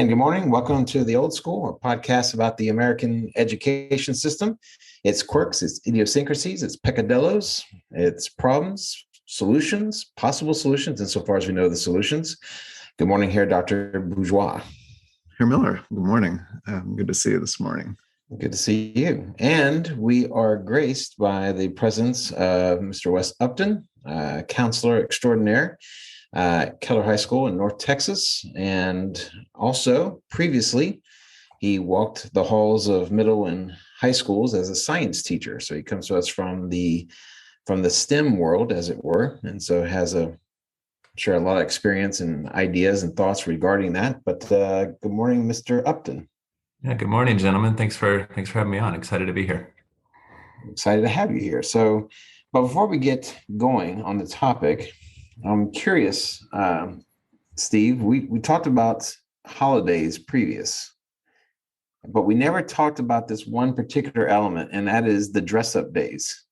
Good morning. Welcome to The Old School, a podcast about the American education system, its quirks, its idiosyncrasies, its peccadillos, its problems, solutions, possible solutions, insofar as we know the solutions. Good morning here, Dr. Bourgeois. Herr Miller, good morning. Good to see you this morning. Good to see you. And we are graced by the presence of Mr. Wes Upton, counselor extraordinaire at Keller High School in North Texas. And also previously, he walked the halls of middle and high schools as a science teacher. So he comes to us from the STEM world, as it were. And so has a lot of experience and ideas and thoughts regarding that. But good morning, Mr. Upton. Yeah, good morning, gentlemen. Thanks for having me on. Excited to be here. Excited to have you here. So, but before we get going on the topic, I'm curious, Steve, we talked about holidays previous, but we never talked about this one particular element, and that is the dress-up days.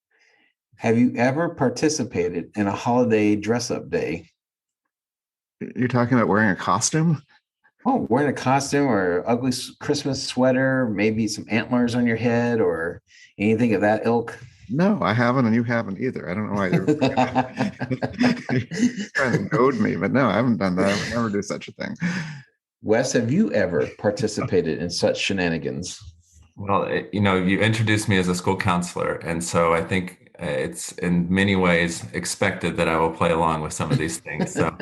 Have you ever participated in a holiday dress-up day? You're talking about wearing a costume? Oh, wearing a costume or ugly Christmas sweater, maybe some antlers on your head or anything of that ilk? No, I haven't, and you haven't either. I don't know why you're trying to goad me, but no, I haven't done that. I would never do such a thing. Wes, have you ever participated in such shenanigans? Well, you introduced me as a school counselor, and so I think it's in many ways expected that I will play along with some of these things. So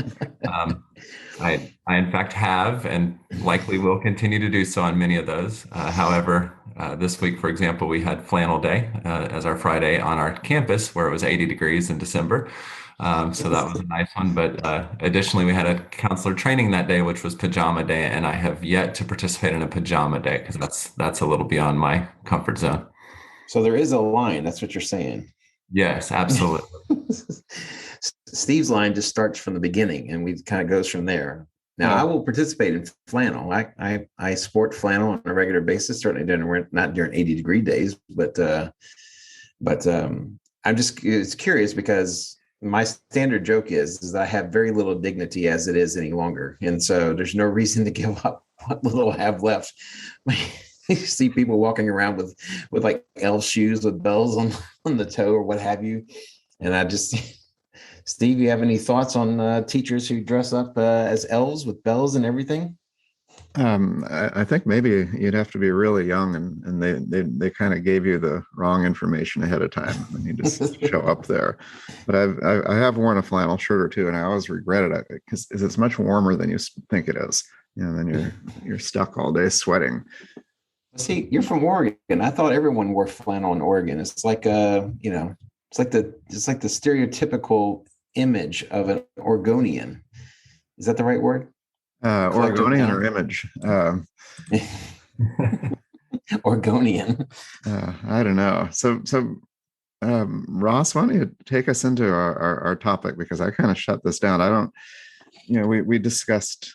I in fact have and likely will continue to do so on many of those. However, this week, for example, we had Flannel Day as our Friday on our campus where it was 80 degrees in December. So that was a nice one. But additionally, we had a counselor training that day, which was Pajama Day. And I have yet to participate in a Pajama Day because that's a little beyond my comfort zone. So there is a line. That's what you're saying. Yes, absolutely. Steve's line just starts from the beginning and we kind of goes from there. Now, I will participate in flannel. I sport flannel on a regular basis, certainly not during 80-degree days, but I'm just curious because my standard joke is that I have very little dignity as it is any longer. And so there's no reason to give up what little I have left. You see people walking around with like elf shoes with bells on the toe or what have you. And I just... Steve, you have any thoughts on teachers who dress up as elves with bells and everything? I think maybe you'd have to be really young and they kind of gave you the wrong information ahead of time and you just show up there. But I have worn a flannel shirt or two and I always regretted it because it's much warmer than you think it is. Then you're stuck all day sweating. See, you're from Oregon. I thought everyone wore flannel in Oregon. It's like it's like the stereotypical image of an Oregonian. Is that the right word? Oregonian or image? Oregonian. I don't know. So Ross, why don't you take us into our topic because I kind of shut this down. I don't, we discussed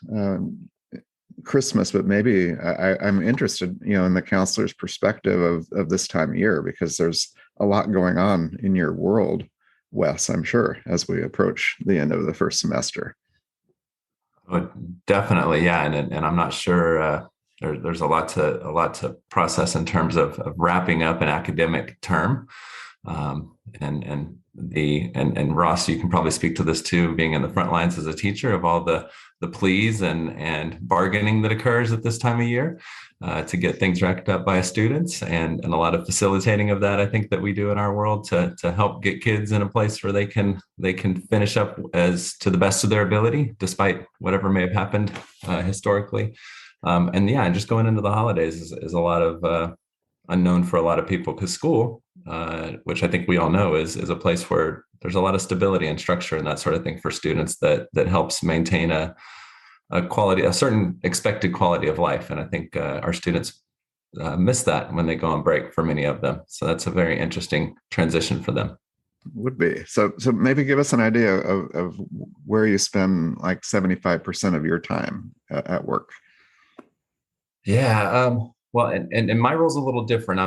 Christmas, but maybe I'm interested, in the counselor's perspective of this time of year because there's a lot going on in your world, Wes, I'm sure, as we approach the end of the first semester. Oh, definitely, yeah, and I'm not sure. There's a lot to process in terms of wrapping up an academic term, and Ross, you can probably speak to this too, being in the front lines as a teacher of all the pleas and bargaining that occurs at this time of year to get things racked up by students and a lot of facilitating of that I think that we do in our world to help get kids in a place where they can finish up as to the best of their ability despite whatever may have happened historically. And just going into the holidays is a lot of unknown for a lot of people because school, which I think we all know is a place where there's a lot of stability and structure and that sort of thing for students that helps maintain a certain expected quality of life. And I think our students miss that when they go on break for many of them. So that's a very interesting transition for them. Would be. So maybe give us an idea of where you spend like 75% of your time at work. Yeah. Well, and my role is a little different.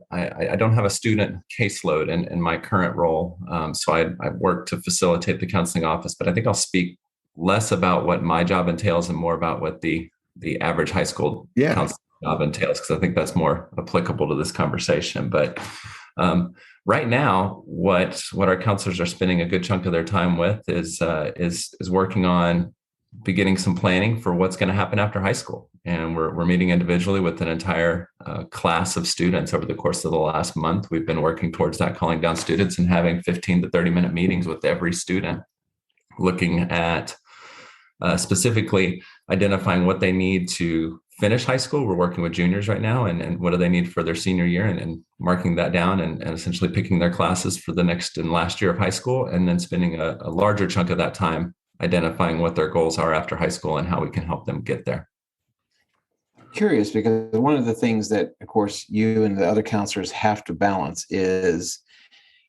I don't have a student caseload in my current role. So I work to facilitate the counseling office, but I think I'll speak less about what my job entails and more about what the the average high school Yeah. counselor job entails, because I think that's more applicable to this conversation. But right now, what our counselors are spending a good chunk of their time with is working on beginning some planning for what's going to happen after high school. And we're meeting individually with an entire class of students over the course of the last month. We've been working towards that, calling down students and having 15 to 30-minute meetings with every student, looking at specifically identifying what they need to finish high school. We're working with juniors right now, and what do they need for their senior year, and marking that down, and essentially picking their classes for the next and last year of high school, and then spending a larger chunk of that time identifying what their goals are after high school and how we can help them get there. Curious, because one of the things that, of course, you and the other counselors have to balance is,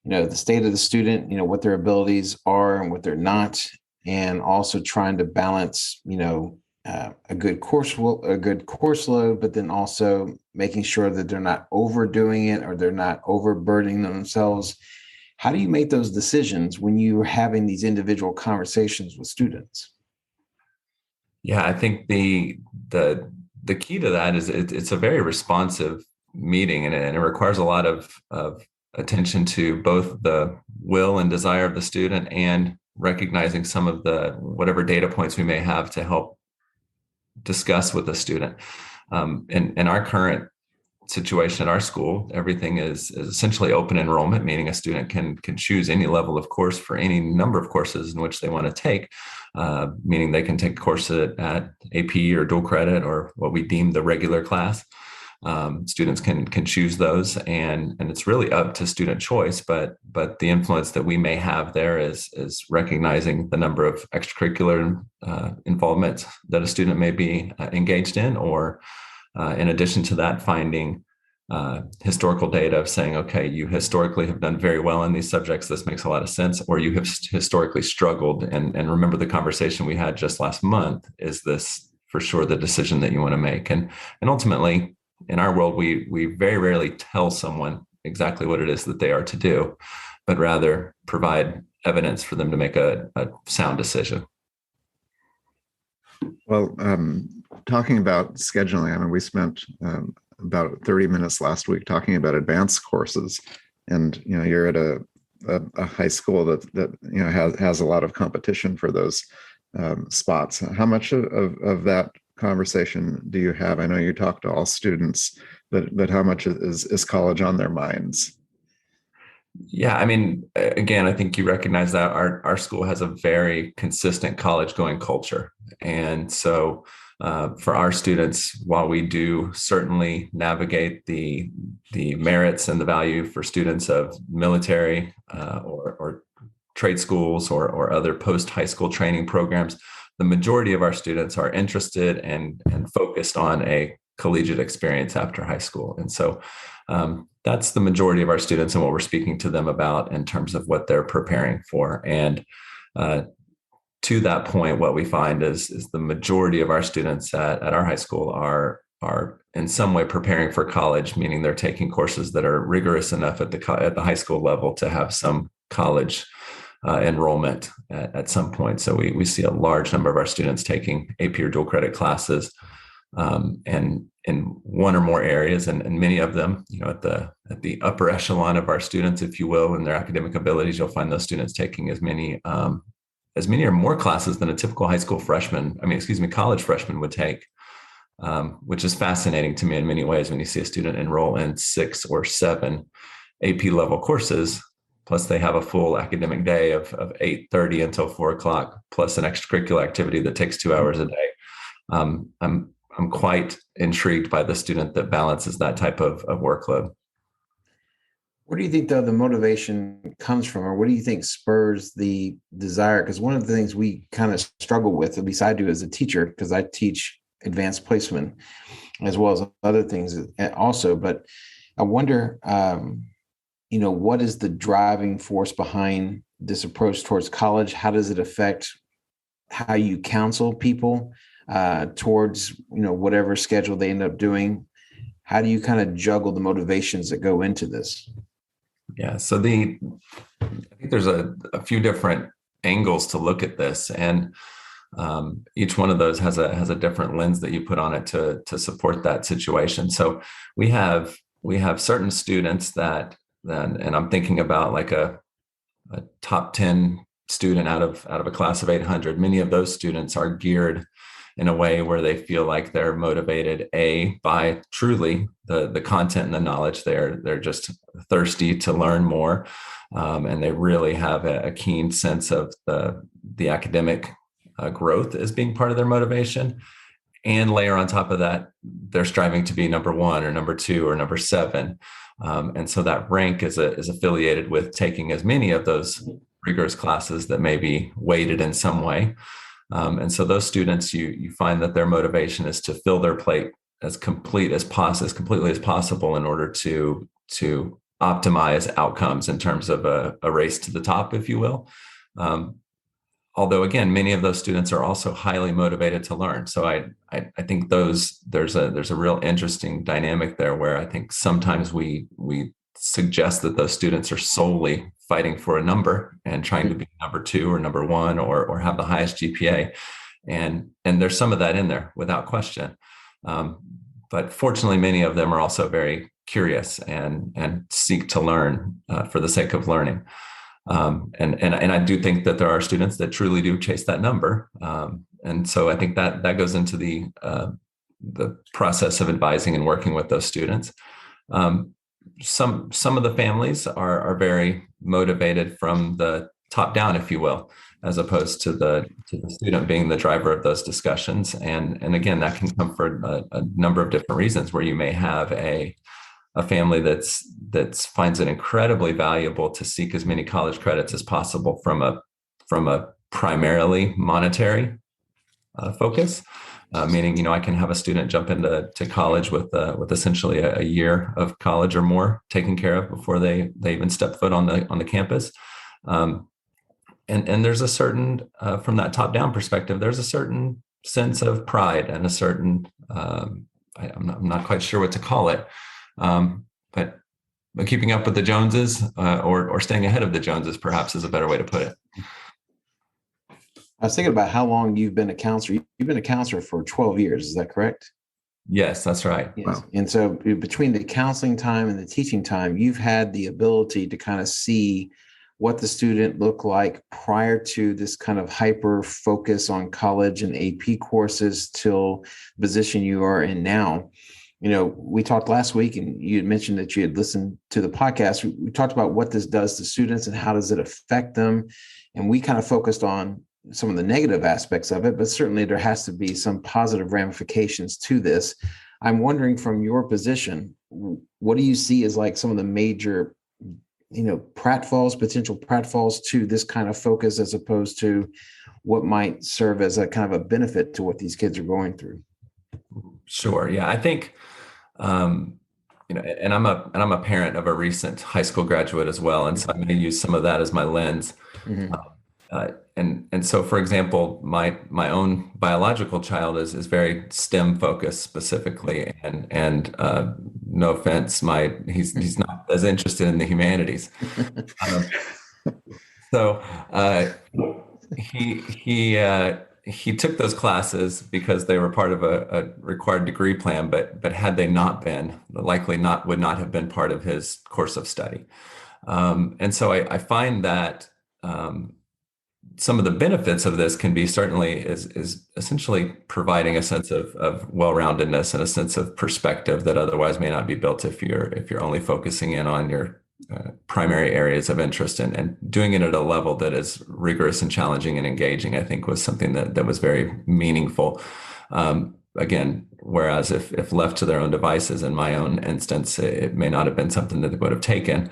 the state of the student, what their abilities are and what they're not, and also trying to balance, a good course load, but then also making sure that they're not overdoing it or they're not overburdening themselves. How do you make those decisions when you're having these individual conversations with students? Yeah, I think the key to that is it's a very responsive meeting, and it requires a lot of attention to both the will and desire of the student, and recognizing some of the whatever data points we may have to help discuss with the student. In our current situation at our school, everything is essentially open enrollment, meaning a student can choose any level of course for any number of courses in which they want to take, meaning they can take a course at AP or dual credit or what we deem the regular class. Students can choose those, and it's really up to student choice. But the influence that we may have there is recognizing the number of extracurricular involvement that a student may be engaged in, or in addition to that, finding historical data of saying, okay, you historically have done very well in these subjects. This makes a lot of sense. Or you have historically struggled. And remember the conversation we had just last month. Is this for sure the decision that you want to make? And ultimately, in our world, we very rarely tell someone exactly what it is that they are to do, but rather provide evidence for them to make a sound decision. Well, talking about scheduling, I mean, we spent about 30 minutes last week talking about advanced courses, and you're at a high school that has a lot of competition for those spots. How much of that conversation do you have? I know you talk to all students, but how much is college on their minds? Yeah, I mean, again, I think you recognize that our school has a very consistent college going culture. And so for our students, while we do certainly navigate the merits and the value for students of military or trade schools or other post-high school training programs, the majority of our students are interested and focused on a collegiate experience after high school. And so that's the majority of our students and what we're speaking to them about in terms of what they're preparing for. And to that point, what we find is the majority of our students at our high school are in some way preparing for college, meaning they're taking courses that are rigorous enough at the high school level to have some college enrollment at some point. So we see a large number of our students taking AP or dual credit classes, and in one or more areas, and many of them, at the upper echelon of our students, if you will, in their academic abilities, you'll find those students taking as many or more classes than a typical college freshman would take, which is fascinating to me in many ways when you see a student enroll in 6 or 7 AP level courses, plus they have a full academic day of 8:30 until 4:00, plus an extracurricular activity that takes 2 hours a day. I'm quite intrigued by the student that balances that type of workload. Where do you think, though, the motivation comes from, or what do you think spurs the desire? Because one of the things we kind of struggle with, at least I do as a teacher, because I teach advanced placement as well as other things also. But I wonder, what is the driving force behind this approach towards college? How does it affect how you counsel people towards, whatever schedule they end up doing? How do you kind of juggle the motivations that go into this? Yeah, so I think there's a few different angles to look at this. And Each one of those has a different lens that you put on it to support that situation. So we have certain students that and I'm thinking about like a top 10 student out of a class of 800. Many of those students are geared in a way where they feel like they're motivated by truly the content and the knowledge. They're just thirsty to learn more, and they really have a keen sense of the academic growth as being part of their motivation. And layer on top of that, they're striving to be number one or number two or number seven. And so that rank is affiliated with taking as many of those rigorous classes that may be weighted in some way. And so those students, you find that their motivation is to fill their plate as completely as possible in order to optimize outcomes in terms of a race to the top, if you will. Although again, many of those students are also highly motivated to learn. So I think there's a real interesting dynamic there where I think sometimes we suggest that those students are solely fighting for a number and trying to be number two or number one or have the highest GPA. And there's some of that in there without question. But fortunately, many of them are also very curious and seek to learn for the sake of learning. And I do think that there are students that truly do chase that number. And so I think that goes into the process of advising and working with those students. Some of the families are very motivated from the top down, if you will, as opposed to the student being the driver of those discussions. And again, that can come for a number of different reasons, where you may have a family that finds it incredibly valuable to seek as many college credits as possible from a primarily monetary focus. Meaning, I can have a student jump into college with essentially a year of college or more taken care of before they even step foot on the campus. And there's a certain, from that top down perspective, there's a certain sense of pride and a certain, I'm not quite sure what to call it, but keeping up with the Joneses or staying ahead of the Joneses, perhaps, is a better way to put it. I was thinking about how long you've been a counselor. You've been a counselor for 12 years. Is that correct? Yes, that's right. Yes. Wow. And so between the counseling time and the teaching time, you've had the ability to kind of see what the student looked like prior to this kind of hyper focus on college and AP courses till the position you are in now. We talked last week and you had mentioned that you had listened to the podcast. We talked about what this does to students and how does it affect them. And we kind of focused on some of the negative aspects of it, but certainly there has to be some positive ramifications to this. I'm wondering, from your position, what do you see as like some of the major, potential pratfalls to this kind of focus, as opposed to what might serve as a kind of a benefit to what these kids are going through? Sure. Yeah, I think, and I'm a parent of a recent high school graduate as well, and so I'm going to use some of that as my lens. Mm-hmm. And so, for example, my own biological child is very STEM focused specifically, and no offense, he's not as interested in the humanities. So he took those classes because they were part of a required degree plan, but had they not been, would not have been part of his course of study. And so I find that some of the benefits of this can be certainly is essentially providing a sense of well-roundedness and a sense of perspective that otherwise may not be built if you're only focusing in on your primary areas of interest, and doing it at a level that is rigorous and challenging and engaging, I think, was something that was very meaningful. Again, whereas if left to their own devices, in my own instance, it may not have been something that they would have taken.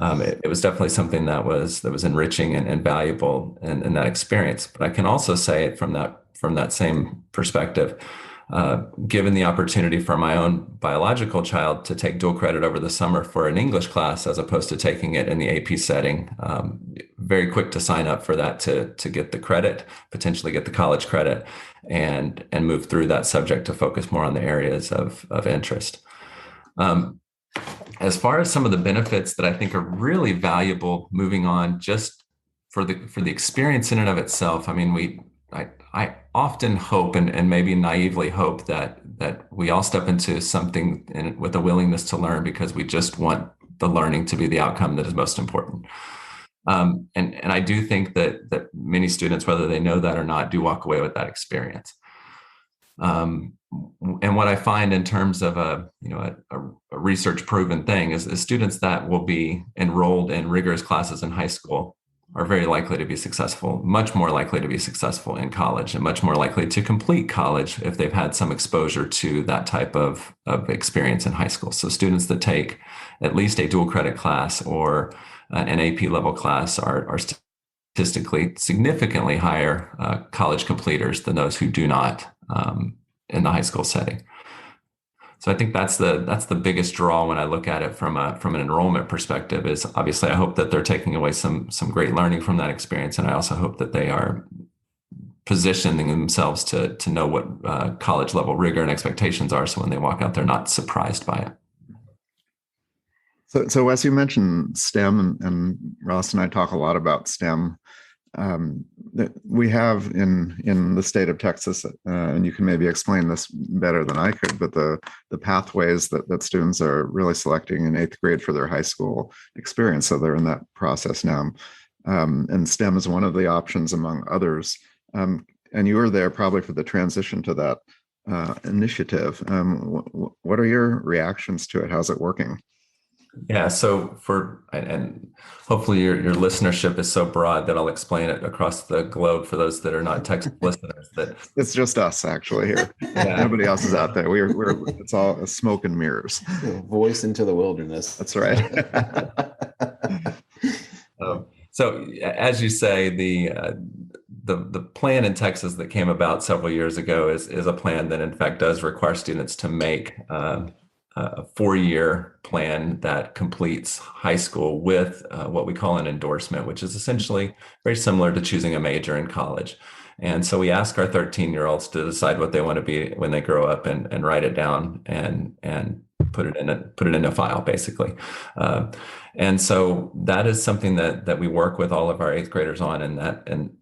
It was definitely something that was enriching and valuable in that experience. But I can also say from that same perspective, given the opportunity for my own biological child to take dual credit over the summer for an English class, as opposed to taking it in the AP setting, very quick to sign up for that to get the credit, potentially get the college credit, and move through that subject to focus more on the areas of interest. As far as some of the benefits that I think are really valuable moving on, just for the experience in and of itself, I mean, I often hope and maybe naively hope that we all step into something with a willingness to learn because we just want the learning to be the outcome that is most important. And I do think that many students, whether they know that or not, do walk away with that experience. And what I find in terms of a research proven thing is students that will be enrolled in rigorous classes in high school are very likely to be successful, much more likely to be successful in college, and much more likely to complete college if they've had some exposure to that type of experience in high school. So students that take at least a dual credit class or an AP level class are statistically significantly higher college completers than those who do not in the high school setting. So I think that's the biggest draw when I look at it from an enrollment perspective. Is obviously I hope that they're taking away some great learning from that experience, and I also hope that they are positioning themselves to know what college level rigor and expectations are, so when they walk out, they're not surprised by it. So Wes, you mentioned STEM, and Ross and I talk a lot about STEM. That we have in the state of Texas, and you can maybe explain this better than I could, but the pathways that students are really selecting in 8th grade for their high school experience. So they're in that process now. And STEM is one of the options among others. And you were there probably for the transition to that initiative. What are your reactions to it? How's it working? Yeah, so and hopefully your listenership is so broad that I'll explain it across the globe for those that are not Texas listeners. That it's just us actually here. Yeah. Nobody else is out there. We're it's all smoke and mirrors. Voice into the wilderness. That's right. So as you say, the plan in Texas that came about several years ago is a plan that in fact does require students to make a 4-year plan that completes high school with what we call an endorsement, which is essentially very similar to choosing a major in college. And so we ask our 13-year-olds to decide what they want to be when they grow up and write it down and put it in a file, basically. And so that is something that we work with all of our 8th graders on, and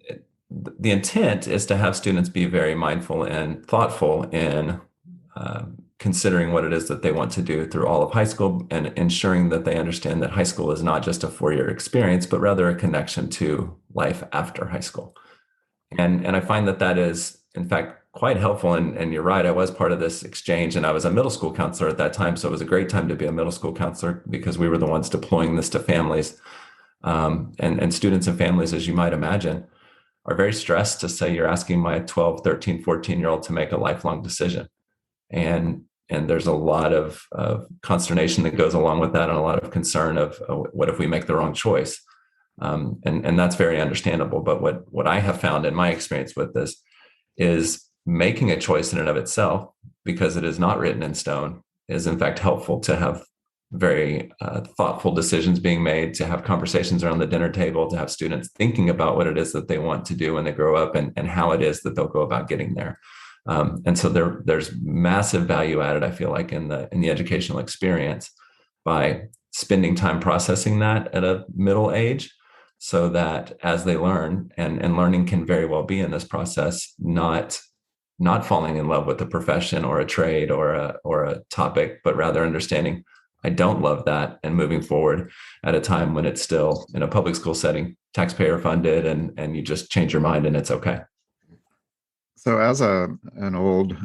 the intent is to have students be very mindful and thoughtful in considering what it is that they want to do through all of high school, and ensuring that they understand that high school is not just a 4-year experience, but rather a connection to life after high school. And I find that is, in fact, quite helpful. And you're right, I was part of this exchange, and I was a middle school counselor at that time. So it was a great time to be a middle school counselor because we were the ones deploying this to families. And students and families, as you might imagine, are very stressed to say you're asking my 12, 13, 14-year-old to make a lifelong decision. And there's a lot of consternation that goes along with that, and a lot of concern of what if we make the wrong choice? And that's very understandable. But what I have found in my experience with this is making a choice in and of itself, because it is not written in stone, is in fact helpful to have very thoughtful decisions being made, to have conversations around the dinner table, to have students thinking about what it is that they want to do when they grow up, and how it is that they'll go about getting there. And so there's massive value added, I feel like, in the educational experience by spending time processing that at a middle age, so that as they learn, and learning can very well be in this process, not falling in love with a profession or a trade or a topic, but rather understanding I don't love that, and moving forward at a time when it's still in a public school setting, taxpayer funded, and you just change your mind and it's okay. So as an old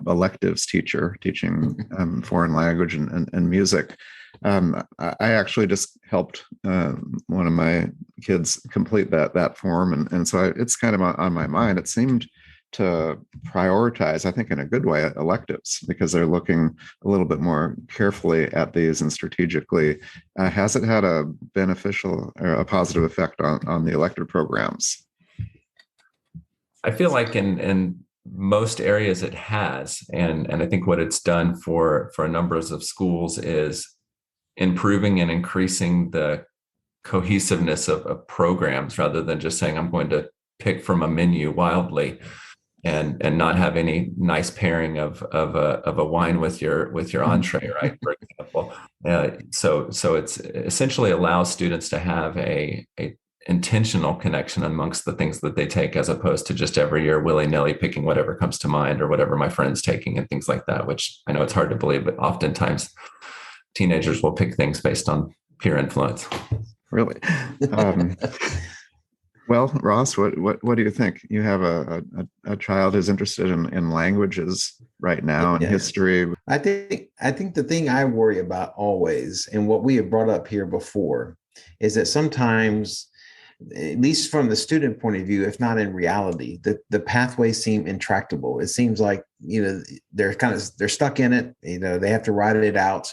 electives teacher teaching foreign language and music, I actually just helped one of my kids complete that form. And so it's kind of on my mind. It seemed to prioritize, I think in a good way, electives, because they're looking a little bit more carefully at these and strategically. Has it had a beneficial or a positive effect on the elective programs? I feel like in most areas it has, and I think what it's done for a number of schools is improving and increasing the cohesiveness of programs, rather than just saying I'm going to pick from a menu wildly and not have any nice pairing of a wine with your entree, right? For example, so it's essentially allows students to have a intentional connection amongst the things that they take, as opposed to just every year willy-nilly picking whatever comes to mind or whatever my friend's taking and things like that, which I know it's hard to believe, but oftentimes teenagers will pick things based on peer influence. Really? Well, Ross, what do you think? You have a child who's interested in languages right now and history. I think the thing I worry about always, and what we have brought up here before, is that sometimes, at least from the student point of view, if not in reality, the pathways seem intractable. It seems like, they're stuck in it. They have to ride it out.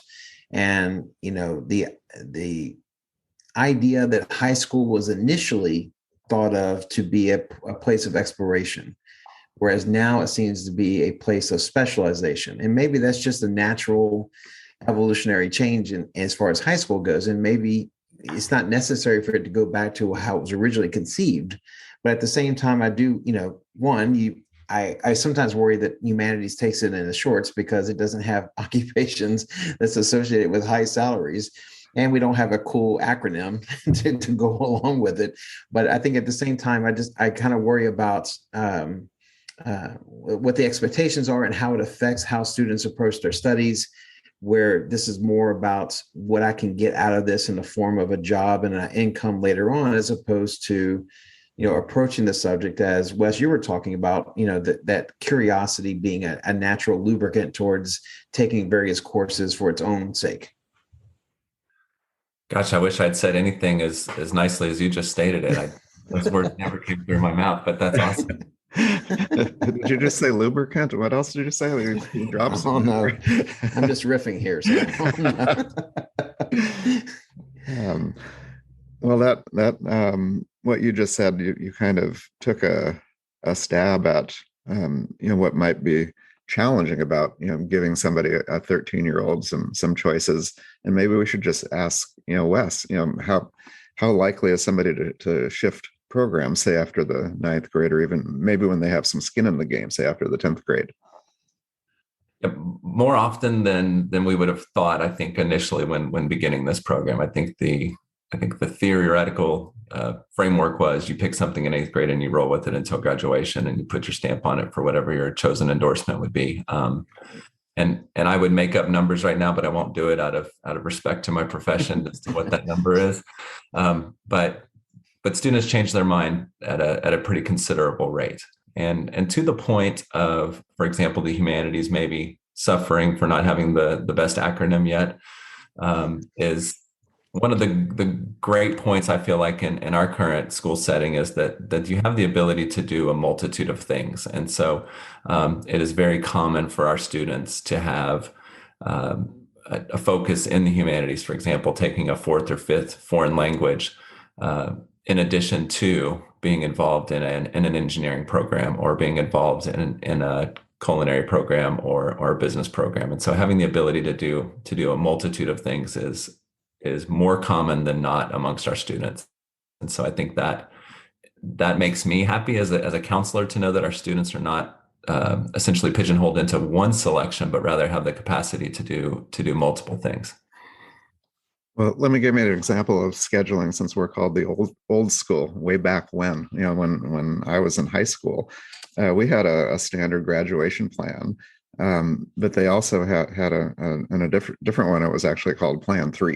And, the idea that high school was initially thought of to be a place of exploration, whereas now it seems to be a place of specialization. And maybe that's just a natural evolutionary change as far as high school goes. And maybe it's not necessary for it to go back to how it was originally conceived. But at the same time, I do, I sometimes worry that humanities takes it in the shorts because it doesn't have occupations that's associated with high salaries. And we don't have a cool acronym to go along with it. But I think at the same time, I kind of worry about what the expectations are and how it affects how students approach their studies, where this is more about what I can get out of this in the form of a job and an income later on, as opposed to, approaching the subject as Wes, you were talking about, that curiosity being a natural lubricant towards taking various courses for its own sake. Gosh, I wish I'd said anything as nicely as you just stated it. Those words never came through my mouth, but that's awesome. Did you just say lubricant? What else did you say? You dropped some. Oh, no. I'm just riffing here. So. Well, that what you just said, you kind of took a stab at what might be challenging about giving somebody a 13-year-old some choices. And maybe we should just ask Wes, how likely is somebody to shift programs, say after the 9th grade, or even maybe when they have some skin in the game, say after the 10th grade? More often than we would have thought, I think, initially when beginning this program. I think the theoretical framework was you pick something in 8th grade and you roll with it until graduation, and you put your stamp on it for whatever your chosen endorsement would be. And I would make up numbers right now, but I won't do it out of respect to my profession as to what that number is. But students change their mind at a pretty considerable rate, and to the point of, for example, the humanities maybe suffering for not having the best acronym yet, is one of the great points I feel like in our current school setting is that you have the ability to do a multitude of things. And so it is very common for our students to have a focus in the humanities, for example, taking a 4th or 5th foreign language, in addition to being involved in an engineering program or being involved in a culinary program or a business program. And so having the ability to do a multitude of things is more common than not amongst our students. And so I think that makes me happy as a counselor to know that our students are not essentially pigeonholed into one selection, but rather have the capacity to do multiple things. Well, let me give you an example of scheduling, since we're called the old school. Way back when, when I was in high school, we had a standard graduation plan, but they also had a different one. It was actually called Plan 3.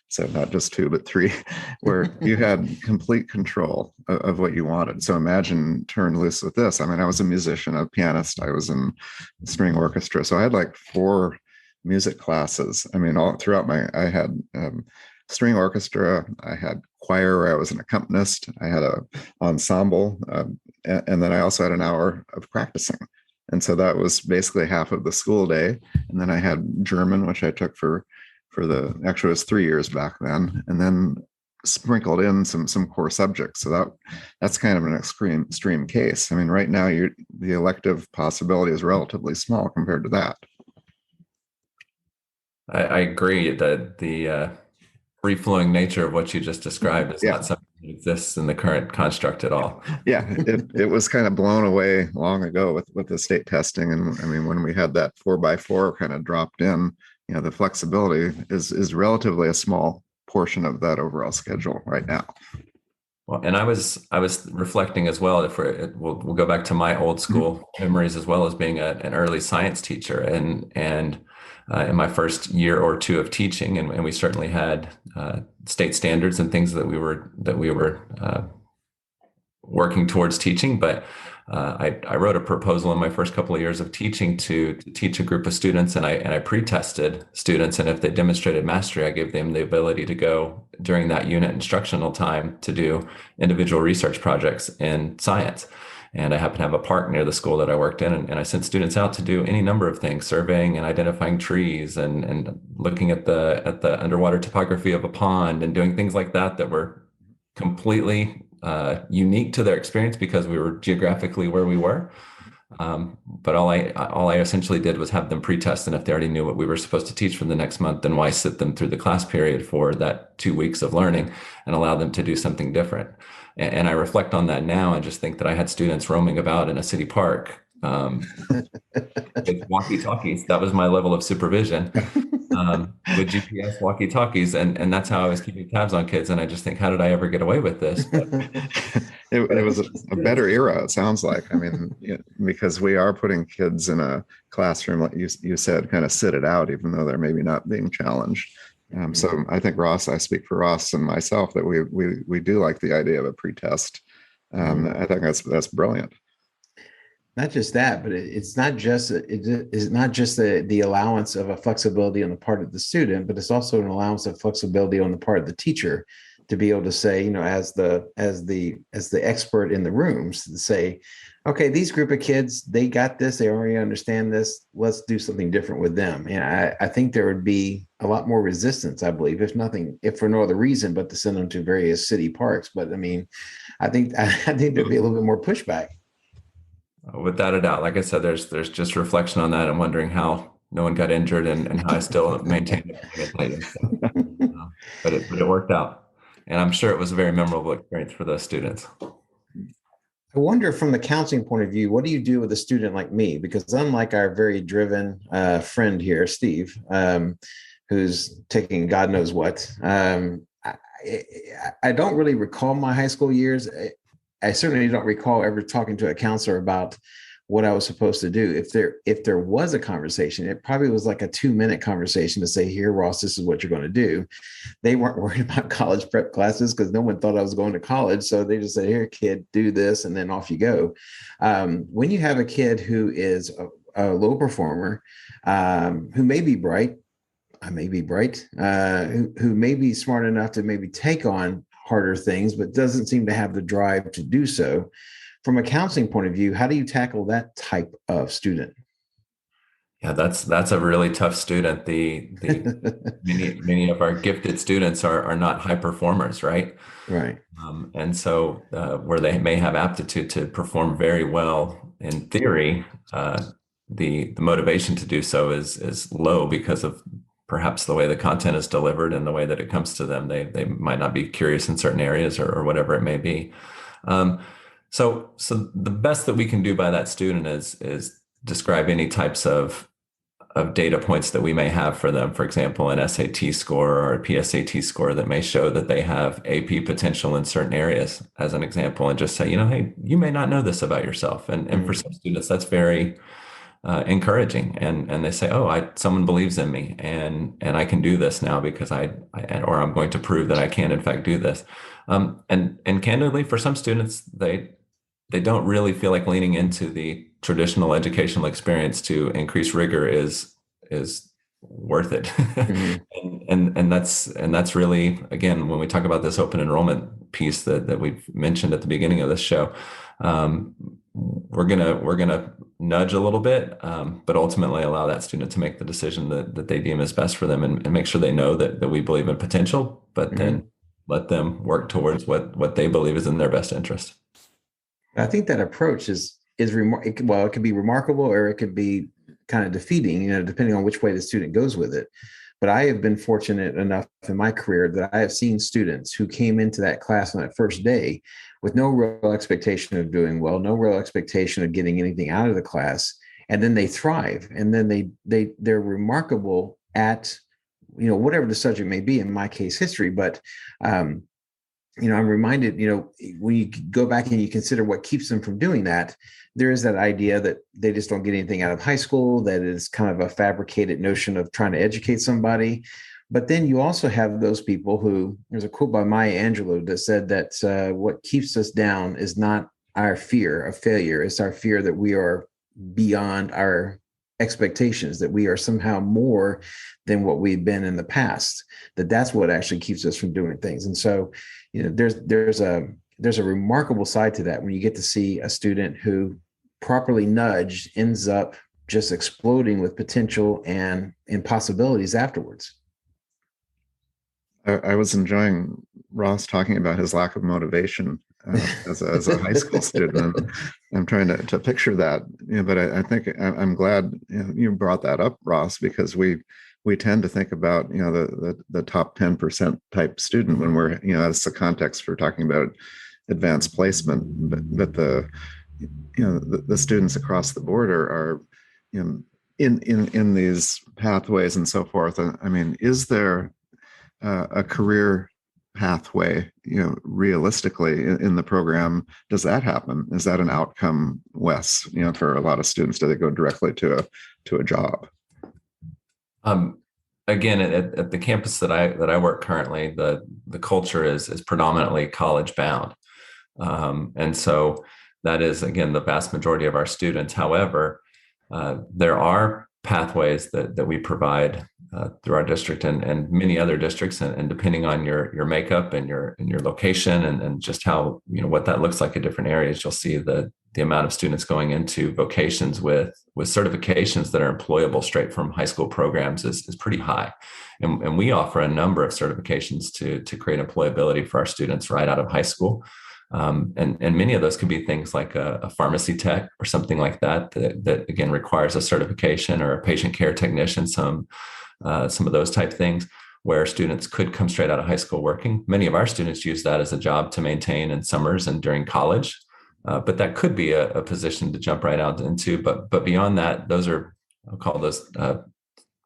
So not just 2, but 3, where you had complete control of what you wanted. So imagine turn loose with this. I mean, I was a musician, a pianist. I was in string orchestra. So I had like 4 music classes. I mean, all throughout I had string orchestra. I had choir where I was an accompanist. I had a ensemble. And then I also had an hour of practicing. And so that was basically half of the school day. And then I had German, which I took actually it was 3 years back then, and then sprinkled in some core subjects. So that's kind of an extreme case. I mean, right now the elective possibility is relatively small compared to that. I agree that the free-flowing nature of what you just described is not something that exists in the current construct at all. Yeah, it was kind of blown away long ago with the state testing. And I mean, when we had that 4x4 kind of dropped in, the flexibility is relatively a small portion of that overall schedule right now. Well, and I was reflecting as well. If we'll go back to my old school memories as well as being an early science teacher, and in my first year or two of teaching, and we certainly had state standards and things that we were working towards teaching. But I wrote a proposal in my first couple of years of teaching to teach a group of students, and I pre-tested students, and if they demonstrated mastery, I gave them the ability to go during that unit instructional time to do individual research projects in science. And I happened to have a park near the school that I worked in, and I sent students out to do any number of things, surveying and identifying trees, and looking at the underwater topography of a pond, and doing things like that that were completely unique to their experience because we were geographically where we were. But all I essentially did was have them pre-test, and if they already knew what we were supposed to teach for the next month, then why sit them through the class period for that 2 weeks of learning and allow them to do something different? And I reflect on that now and just think that I had students roaming about in a city park with walkie-talkies. That was my level of supervision. With GPS walkie-talkies, and that's how I was keeping tabs on kids. And I just think, how did I ever get away with this? It was a better era, it sounds like. I mean, because we are putting kids in a classroom, like you said, kind of sit it out, even though they're maybe not being challenged. So I think Ross, I speak for Ross and myself, that we do like the idea of a pretest. I think that's brilliant. Not just that, but it's not just the allowance of a flexibility on the part of the student, but it's also an allowance of flexibility on the part of the teacher to be able to say, as the expert in the rooms, to say, okay, these group of kids, they got this, they already understand this. Let's do something different with them. And I think there would be a lot more resistance, I believe, if for no other reason but to send them to various city parks. But I mean, I think there'd be a little bit more pushback. Without a doubt, like I said, there's just reflection on that and wondering how no one got injured and how I still maintained it. So, but it worked out, and I'm sure it was a very memorable experience for those students. I wonder, from the counseling point of view, what do you do with a student like me? Because unlike our very driven friend here, Steve, who's taking God knows what, I don't really recall my high school years. I certainly don't recall ever talking to a counselor about what I was supposed to do. If there was a conversation, it probably was like a 2-minute conversation to say, here, Ross, this is what you're going to do. They weren't worried about college prep classes because no one thought I was going to college. So they just said, here, kid, do this, and then off you go. When you have a kid who is a low performer, who may be bright, I may be bright, who may be smart enough to maybe take on harder things, but doesn't seem to have the drive to do so. From a counseling point of view, how do you tackle that type of student? Yeah, that's a really tough student. The many of our gifted students are not high performers, right? Right. And so where they may have aptitude to perform very well in theory, the motivation to do so is low because of perhaps the way the content is delivered and the way that it comes to them. They might not be curious in certain areas or whatever it may be. So the best that we can do by that student is describe any types of data points that we may have for them. For example, an SAT score or a PSAT score that may show that they have AP potential in certain areas, as an example, and just say, hey, you may not know this about yourself. And for some students, that's very encouraging, and they say, someone believes in me, and I can do this now because or I'm going to prove that I can in fact do this. And candidly, for some students, they don't really feel like leaning into the traditional educational experience to increase rigor is worth it. Mm-hmm. and that's really, again, when we talk about this open enrollment piece that we've mentioned at the beginning of this show, we're gonna nudge a little bit, but ultimately allow that student to make the decision that they deem is best for them, and make sure they know that we believe in potential, but then let them work towards what they believe is in their best interest. I think that approach is well, it could be remarkable or it could be kind of defeating, depending on which way the student goes with it. But I have been fortunate enough in my career that I have seen students who came into that class on that first day with no real expectation of doing well, no real expectation of getting anything out of the class. And then they thrive. And then they're remarkable at, whatever the subject may be, in my case, history. But I'm reminded, when you go back and you consider what keeps them from doing that, there is that idea that they just don't get anything out of high school, that is kind of a fabricated notion of trying to educate somebody. But then you also have those people who, there's a quote by Maya Angelou that said that what keeps us down is not our fear of failure, it's our fear that we are beyond our expectations, that we are somehow more than what we've been in the past, that's what actually keeps us from doing things. And so, there's a remarkable side to that when you get to see a student who properly nudged ends up just exploding with potential and possibilities afterwards. I was enjoying Ross talking about his lack of motivation as a high school student. And I'm trying to picture that, but I think I'm glad you brought that up, Ross, because we tend to think about the top 10% type student when we're that's the context for talking about advanced placement, but the students across the board are in these pathways and so forth. I mean, is there a career pathway, realistically in the program? Does that happen? Is that an outcome, Wes, for a lot of students? Do they go directly to a job? Again, at the campus that I work currently, the culture is predominantly college bound. And so that is, again, the vast majority of our students. However, there are pathways that we provide through our district and many other districts, and depending on your makeup and your location and just how, what that looks like in different areas, you'll see the amount of students going into vocations with certifications that are employable straight from high school programs is pretty high. And we offer a number of certifications to create employability for our students right out of high school. And many of those could be things like a pharmacy tech or something like that again requires a certification, or a patient care technician, some of those type things where students could come straight out of high school working. Many of our students use that as a job to maintain in summers and during college, but that could be a position to jump right out into. But beyond that, those are, I'll call those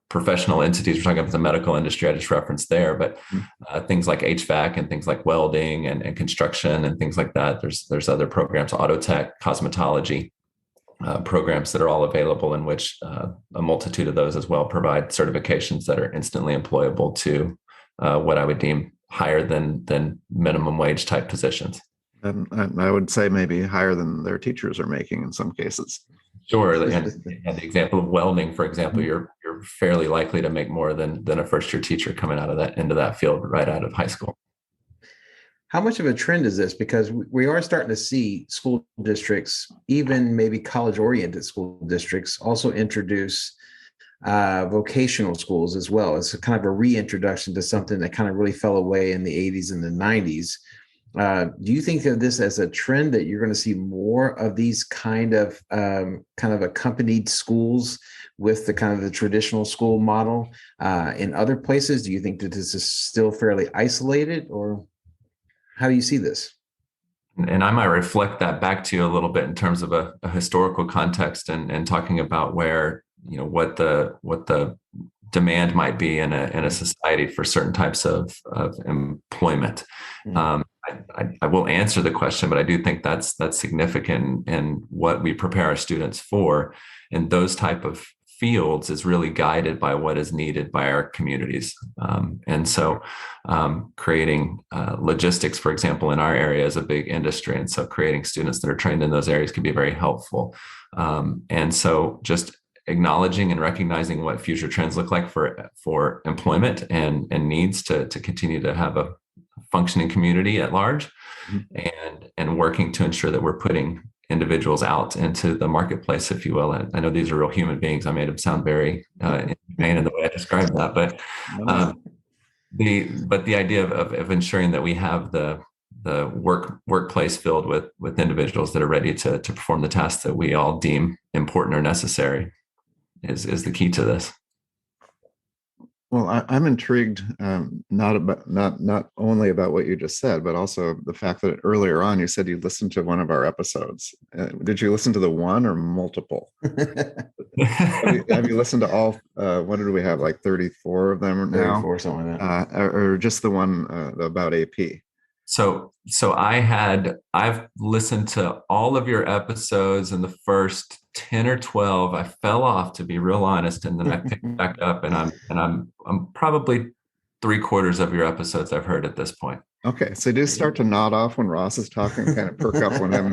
professional entities. We're talking about the medical industry I just referenced there, but things like HVAC and things like welding and construction and things like that. There's other programs, auto tech, cosmetology, programs that are all available, in which a multitude of those as well provide certifications that are instantly employable to what I would deem higher than minimum wage type positions. And I would say maybe higher than their teachers are making in some cases. Sure. And the example of welding, for example, you're fairly likely to make more than a first year teacher coming out of that into that field right out of high school. How much of a trend is this? Because we are starting to see school districts, even maybe college-oriented school districts, also introduce vocational schools as well. It's a kind of a reintroduction to something that kind of really fell away in the 80s and the 90s. Do you think of this as a trend that you're going to see more of these kind of accompanied schools with the kind of the traditional school model in other places? Do you think that this is still fairly isolated, or how do you see this? And I might reflect that back to you a little bit in terms of a historical context and talking about where, what the demand might be in a society for certain types of employment. Mm-hmm. I will answer the question, but I do think that's significant in what we prepare our students for. And those type of fields is really guided by what is needed by our communities. And so creating logistics, for example, in our area is a big industry. And so creating students that are trained in those areas can be very helpful. And so just acknowledging and recognizing what future trends look like for employment and needs to continue to have a functioning community at large, and working to ensure that we're putting individuals out into the marketplace, if you will. I know these are real human beings. I made them sound very inhumane in the way I described that, but the idea of ensuring that we have the workplace filled with individuals that are ready to perform the tasks that we all deem important or necessary is the key to this. Well, I'm intrigued not only about what you just said, but also the fact that earlier on you said you listened to one of our episodes. Did you listen to the one or multiple? have you listened to all? What did we have? Like 34 of them now? 34, something like that. Or just the one about AP? So I've listened to all of your episodes, and the first 10 or 12 I fell off, to be real honest, and then I picked back up, and I'm probably 3/4 of your episodes I've heard at this point. Okay, so do start to nod off when Ross is talking, kind of perk up when I'm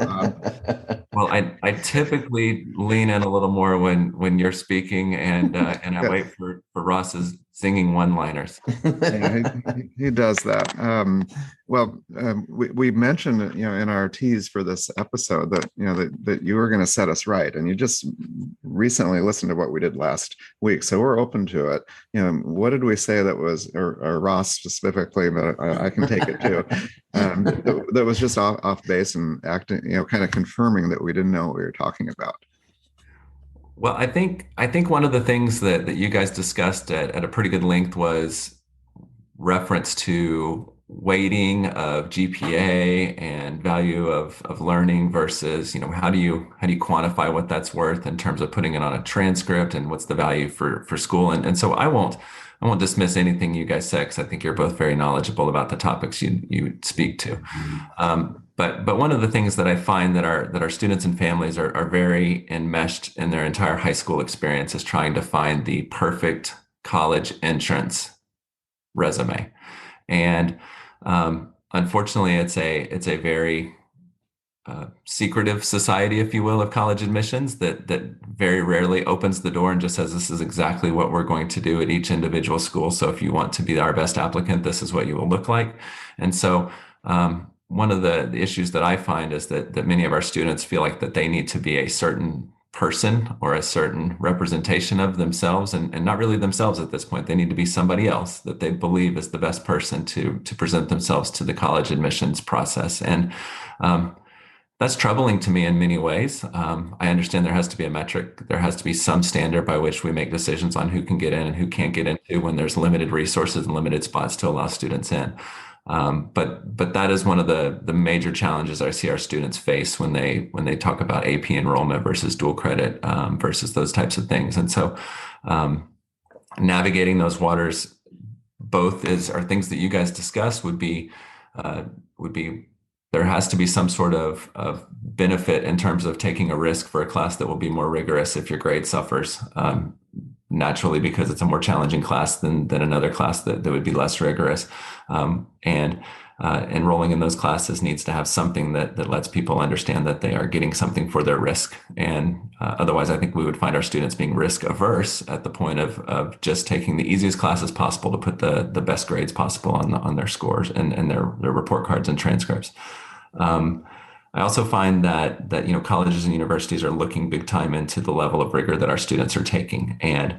Well, I typically lean in a little more when you're speaking, and I Good. wait for Ross's singing one-liners. Yeah, he does that. We mentioned, in our tease for this episode that, that you were going to set us right, and you just recently listened to what we did last week, so we're open to it. What did we say that was, or Ross specifically, but I can take it too, that was just off base and acting, kind of confirming that we didn't know what we were talking about? Well, I think one of the things that you guys discussed at a pretty good length was reference to weighting of GPA and value of learning versus, how do you quantify what that's worth in terms of putting it on a transcript, and what's the value for school. And so I won't dismiss anything you guys say, because I think you're both very knowledgeable about the topics you speak to. But one of the things that I find that our students and families are very enmeshed in their entire high school experience is trying to find the perfect college entrance resume. And unfortunately, it's a very secretive society, if you will, of college admissions that very rarely opens the door and just says, this is exactly what we're going to do at each individual school. So if you want to be our best applicant, this is what you will look like. And so one of the issues that I find is that many of our students feel like that they need to be a certain person or a certain representation of themselves, and not really themselves at this point. They need to be somebody else that they believe is the best person to present themselves to the college admissions process. And that's troubling to me in many ways. I understand there has to be a metric. There has to be some standard by which we make decisions on who can get in and who can't get into when there's limited resources and limited spots to allow students in. But that is one of the major challenges I see our students face when they talk about AP enrollment versus dual credit versus those types of things. And so navigating those waters both are things that you guys discussed would be there has to be some sort of benefit in terms of taking a risk for a class that will be more rigorous if your grade suffers. Naturally, because it's a more challenging class than another class that would be less rigorous. And enrolling in those classes needs to have something that lets people understand that they are getting something for their risk. And otherwise, I think we would find our students being risk averse at the point of just taking the easiest classes possible to put the best grades possible on their scores and their report cards and transcripts. I also find that colleges and universities are looking big time into the level of rigor that our students are taking. And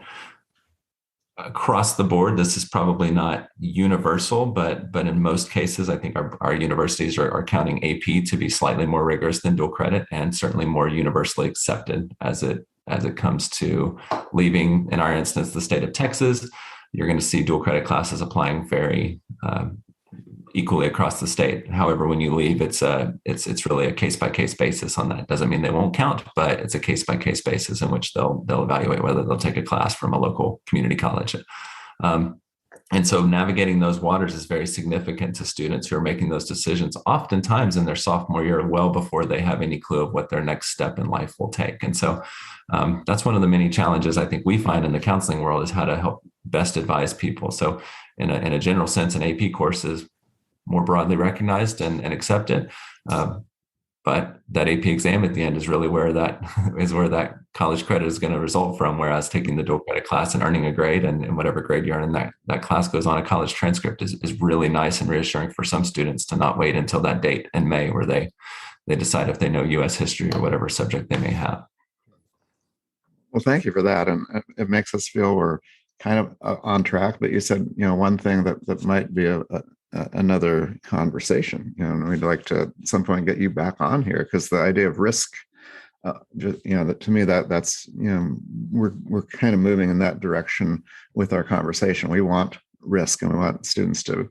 across the board, this is probably not universal, but in most cases, I think our universities are counting AP to be slightly more rigorous than dual credit, and certainly more universally accepted as it comes to leaving, in our instance, the state of Texas. You're going to see dual credit classes applying very equally across the state. However, when you leave, it's really a case-by-case basis on that. It doesn't mean they won't count, but it's a case-by-case basis in which they'll evaluate whether they'll take a class from a local community college. And so navigating those waters is very significant to students who are making those decisions oftentimes in their sophomore year, well before they have any clue of what their next step in life will take. And so that's one of the many challenges I think we find in the counseling world, is how to help best advise people. So in a general sense, an AP course is more broadly recognized and accepted. But that AP exam at the end is really where that college credit is going to result from. Whereas taking the dual credit class and earning a grade, and whatever grade you earn in that class goes on a college transcript is really nice and reassuring for some students to not wait until that date in May where they decide if they know U.S. history or whatever subject they may have. Well, thank you for that. And it makes us feel we're kind of on track. But you said, one thing that might be another conversation, and we'd like to at some point get you back on here, because the idea of risk, that to me, that's we're kind of moving in that direction with our conversation. We want risk, and we want students to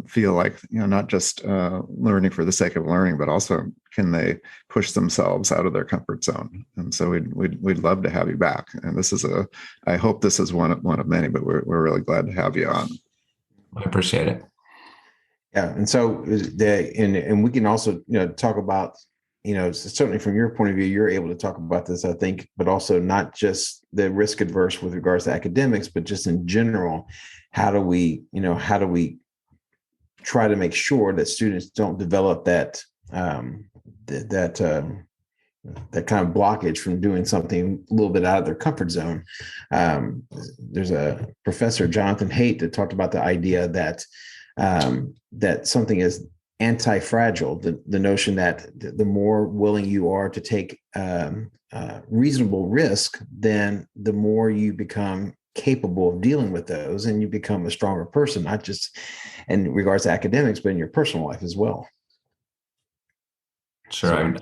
feel like, not just learning for the sake of learning, but also can they push themselves out of their comfort zone. And so we'd love to have you back. And I hope this is one of many, but we're really glad to have you on. I appreciate it. Yeah, and so and we can also talk about certainly from your point of view, you're able to talk about this, I think, but also not just the risk adverse with regards to academics, but just in general, how do we try to make sure that students don't develop that that kind of blockage from doing something a little bit out of their comfort zone. There's a professor, Jonathan Haidt, that talked about the idea that that something is anti-fragile, the notion that the more willing you are to take reasonable risk, then the more you become capable of dealing with those, and you become a stronger person, not just in regards to academics, but in your personal life as well. Sure, I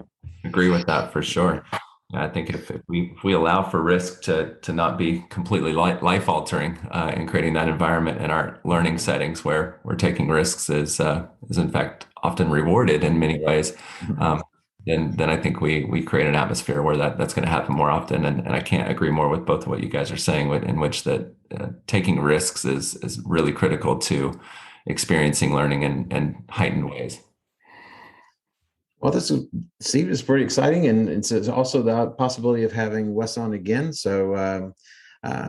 agree with that for sure. I think if we allow for risk to not be completely life altering in creating that environment in our learning settings where taking risks is in fact often rewarded in many ways, then I think we create an atmosphere where that's going to happen more often. And I can't agree more with both of what you guys are saying, in which that taking risks is really critical to experiencing learning in heightened ways. Well, Steve, is pretty exciting, and it's also the possibility of having Wes on again. So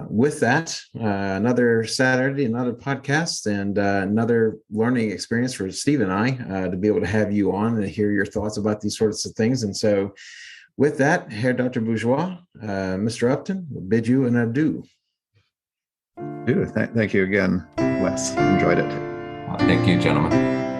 with that, another Saturday, another podcast, and another learning experience for Steve and I to be able to have you on and hear your thoughts about these sorts of things. And so with that, Herr Dr. Bourgeois, Mr. Upton, we'll bid you an adieu. Thank you again, Wes. Enjoyed it. Thank you, gentlemen.